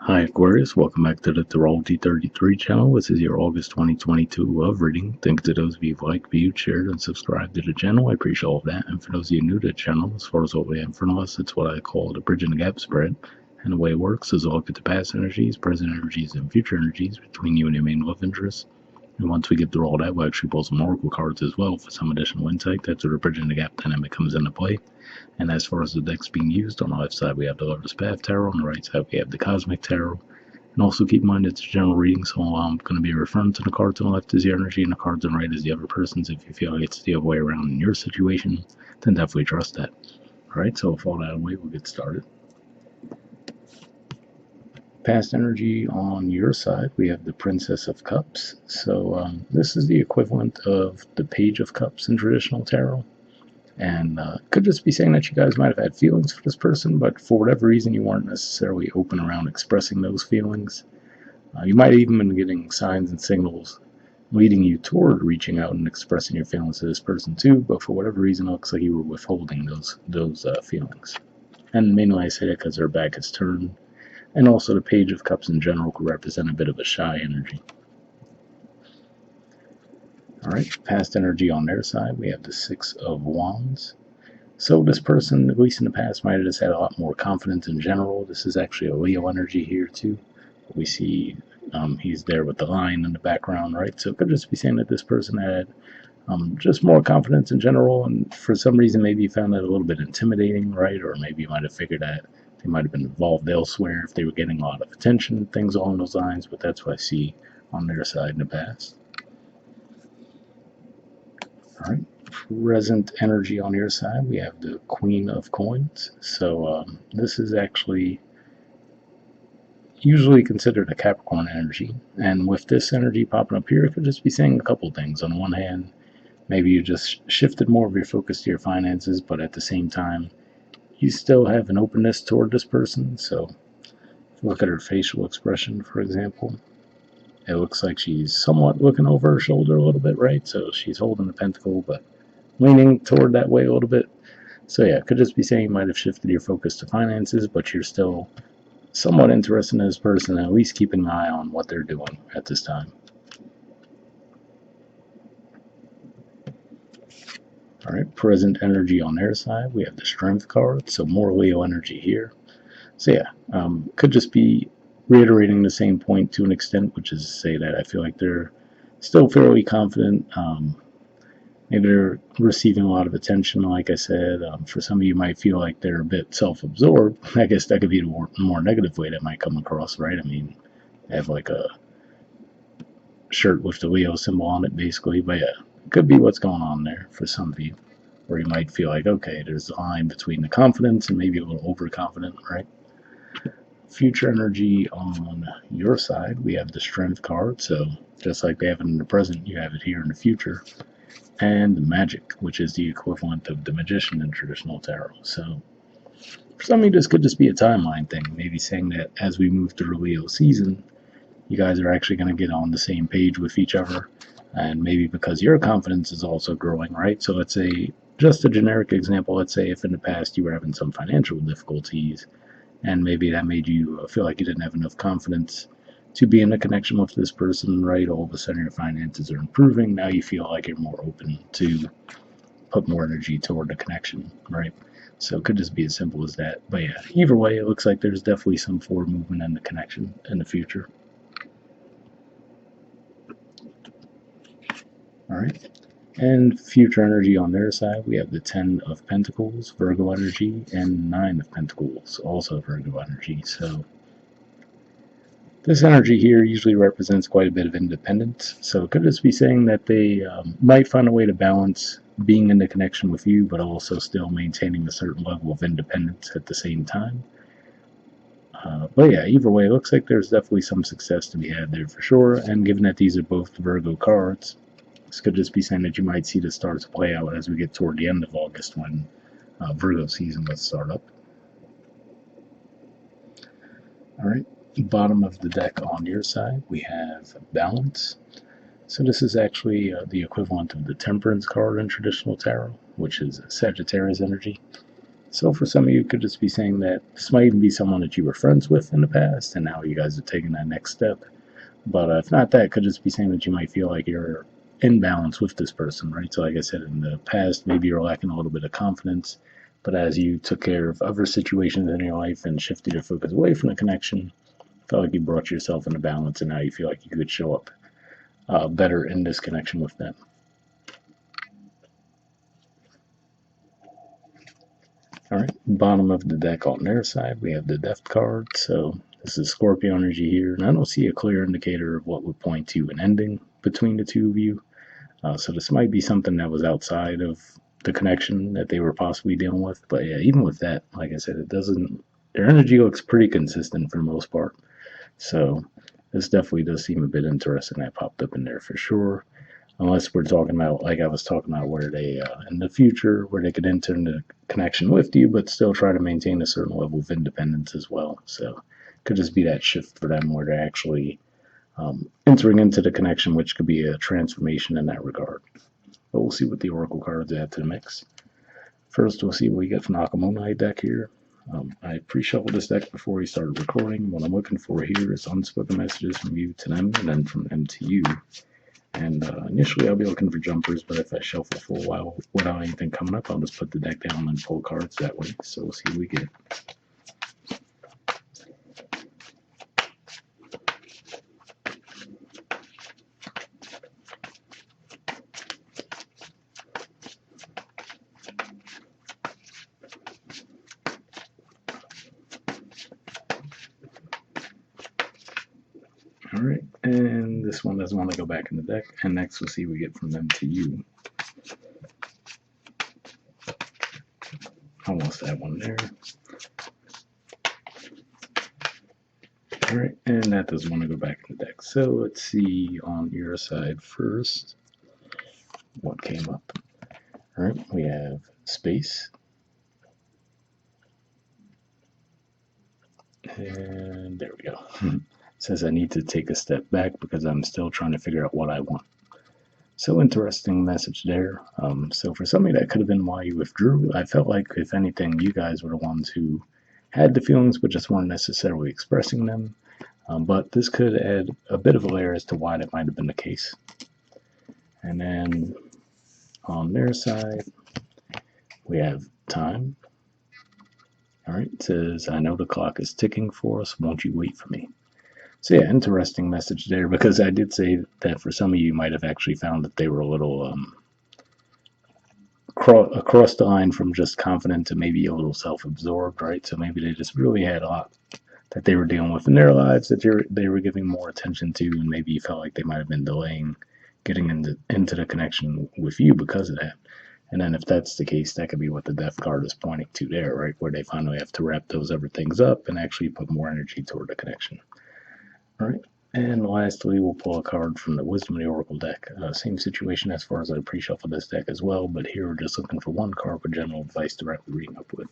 Hi Aquarius, welcome back to the Astrology 33 channel. This is your August 2022 love reading. Thanks to those of you who liked, viewed, shared, and subscribed to the channel. I appreciate all of that. And for those of you new to the channel, as far as what we have in front of us, it's what I call the bridging the gap spread. And the way it works is I'll look at the past energies, present energies, and future energies between you and your main love interest. And once we get through all that, we'll actually pull some oracle cards as well for some additional insight. That's where the bridging the gap dynamic comes into play. And as far as the decks being used, on the left side we have the Lover's Path Tarot, on the right side we have the Cosmic Tarot. And also keep in mind it's a general reading, so I'm going to be referring to the cards on the left as your energy and the cards on the right as the other person's. If you feel like it's the other way around in your situation, then definitely trust that. Alright, so with all that out of the way, we'll get started. Past energy on your side, we have the Princess of Cups. So this is the equivalent of the Page of Cups in traditional tarot. And could just be saying that you guys might have had feelings for this person, but for whatever reason you weren't necessarily open around expressing those feelings. You might have even been getting signs and signals leading you toward reaching out and expressing your feelings to this person too, but for whatever reason it looks like you were withholding those feelings. And mainly I say that because their back is turned, and also the Page of Cups in general could represent a bit of a shy energy. Alright, past energy on their side, we have the Six of Wands. So this person, at least in the past, might have just had a lot more confidence in general. This is actually a Leo energy here too. We see he's there with the lion in the background, right? So it could just be saying that this person had just more confidence in general, and for some reason maybe you found that a little bit intimidating, right? Or maybe you might have figured that they might have been involved elsewhere if they were getting a lot of attention, things along those lines, but that's what I see on their side in the past. Alright, present energy on your side, we have the Queen of Coins. So this is actually usually considered a Capricorn energy, and with this energy popping up here, it could just be saying a couple things. On one hand, maybe you just shifted more of your focus to your finances, but at the same time, you still have an openness toward this person. So if you look at her facial expression, for example, it looks like she's somewhat looking over her shoulder a little bit, right? So she's holding the pentacle, but leaning toward that way a little bit. So yeah, it could just be saying you might have shifted your focus to finances, but you're still somewhat interested in this person, and at least keeping an eye on what they're doing at this time. Alright, present energy on their side, we have the Strength card, so more Leo energy here. So yeah, could just be reiterating the same point to an extent, which is to say that I feel like they're still fairly confident. Maybe they're receiving a lot of attention, like I said. For some of you might feel like they're a bit self-absorbed. I guess that could be the more negative way that might come across, right? I mean, they have like a shirt with the Leo symbol on it, basically. But yeah, it could be what's going on there for some of you, where you might feel like, okay, there's a line between the confidence and maybe a little overconfident, right? Future energy on your side, we have the Strength card. So just like they have it in the present, you have it here in the future. And the Magic, which is the equivalent of the Magician in traditional tarot. So for some of you, this could just be a timeline thing, maybe saying that as we move through Leo season, you guys are actually going to get on the same page with each other, and maybe because your confidence is also growing, right? So let's say, just a generic example, let's say if in the past you were having some financial difficulties, and maybe that made you feel like you didn't have enough confidence to be in a connection with this person, right? All of a sudden your finances are improving. Now you feel like you're more open to put more energy toward the connection, right? So it could just be as simple as that. But yeah, either way, it looks like there's definitely some forward movement in the connection in the future. Alright. And future energy on their side, we have the 10 of Pentacles, Virgo energy, and 9 of Pentacles, also Virgo energy. So this energy here usually represents quite a bit of independence, so it could just be saying that they might find a way to balance being in the connection with you, but also still maintaining a certain level of independence at the same time. But yeah, either way, it looks like there's definitely some success to be had there for sure, and given that these are both Virgo cards, this could just be saying that you might see this start to play out as we get toward the end of August when Virgo season will start up. Alright. Bottom of the deck on your side, we have Balance. So this is actually the equivalent of the Temperance card in traditional tarot, which is Sagittarius energy. So for some of you, it could just be saying that this might even be someone that you were friends with in the past, and now you guys are taking that next step. But if not that, it could just be saying that you might feel like you're in balance with this person, right? So like I said, in the past, maybe you're lacking a little bit of confidence, but as you took care of other situations in your life and shifted your focus away from the connection, felt like you brought yourself into balance, and now you feel like you could show up better in this connection with them. All right, bottom of the deck on their side, we have the Death card. So this is Scorpio energy here, and I don't see a clear indicator of what would point to an ending between the two of you. So this might be something that was outside of the connection that they were possibly dealing with. But yeah, even with that, like I said, it doesn't. Their energy looks pretty consistent for the most part. So this definitely does seem a bit interesting. That popped up in there for sure. Unless we're talking about, like I was talking about, where they in the future, where they could enter into connection with you, but still try to maintain a certain level of independence as well. So it could just be that shift for them where they're actually entering into the connection, which could be a transformation in that regard. But we'll see what the Oracle cards add to the mix. First, we'll see what we get from the Akamonite deck here. I pre-shuffled this deck before we started recording. What I'm looking for here is unspoken messages from you to them, and then from them to you. And initially, I'll be looking for jumpers, but if I shuffle for a while without anything coming up, I'll just put the deck down and pull cards that way. So we'll see what we get. All right, and this one doesn't want to go back in the deck. And next, we'll see what we get from them to you. Almost that one there. All right, and that doesn't want to go back in the deck. So let's see on your side first what came up. All right, we have space. And there we go. It says I need to take a step back because I'm still trying to figure out what I want. So interesting message there. So for somebody, that could have been why you withdrew. I felt like, if anything, you guys were the ones who had the feelings but just weren't necessarily expressing them. But this could add a bit of a layer as to why that might have been the case. And then on their side, we have time. All right, it says, I know the clock is ticking for us. Won't you wait for me? So yeah, interesting message there, because I did say that for some of you might have actually found that they were a little across the line from just confident to maybe a little self-absorbed, right? So maybe they just really had a lot that they were dealing with in their lives that they were giving more attention to, and maybe you felt like they might have been delaying getting into the connection with you because of that. And then if that's the case, that could be what the Death card is pointing to there, right? Where they finally have to wrap those other things up and actually put more energy toward the connection. All right. And lastly, we'll pull a card from the Wisdom of the Oracle deck. Same situation as far as I pre-shuffled this deck as well, but here we're just looking for one card with general advice directly reading up with.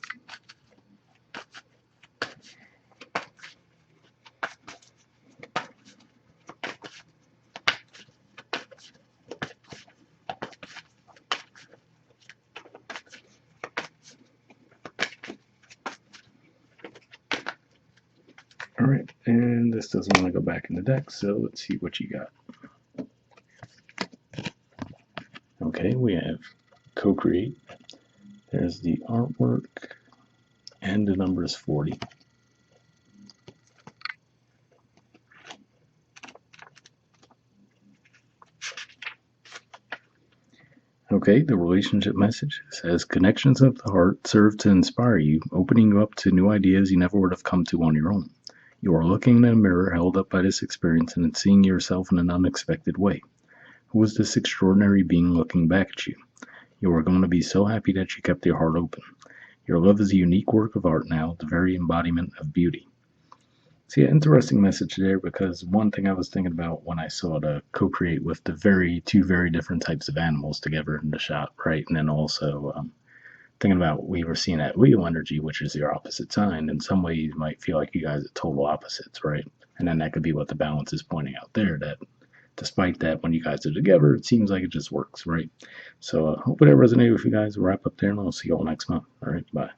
All right, and this doesn't want to go back in the deck, so let's see what you got. Okay, we have co-create. There's the artwork, and the number is 40. Okay, the relationship message says, connections of the heart serve to inspire you, opening you up to new ideas you never would have come to on your own. You are looking in a mirror held up by this experience and seeing yourself in an unexpected way. Who is this extraordinary being looking back at you? You are going to be so happy that you kept your heart open. Your love is a unique work of art now, the very embodiment of beauty. See, an interesting message there, because one thing I was thinking about when I saw the co-create with the two very different types of animals together in the shot, right? And then also thinking about, we were seeing that Leo energy, which is your opposite sign. In some ways, you might feel like you guys are total opposites, right? And then that could be what the balance is pointing out there, that despite that, when you guys are together, it seems like it just works, right? So I hope that resonated with you guys. We'll wrap up there, and I'll see you all next month. All right, bye.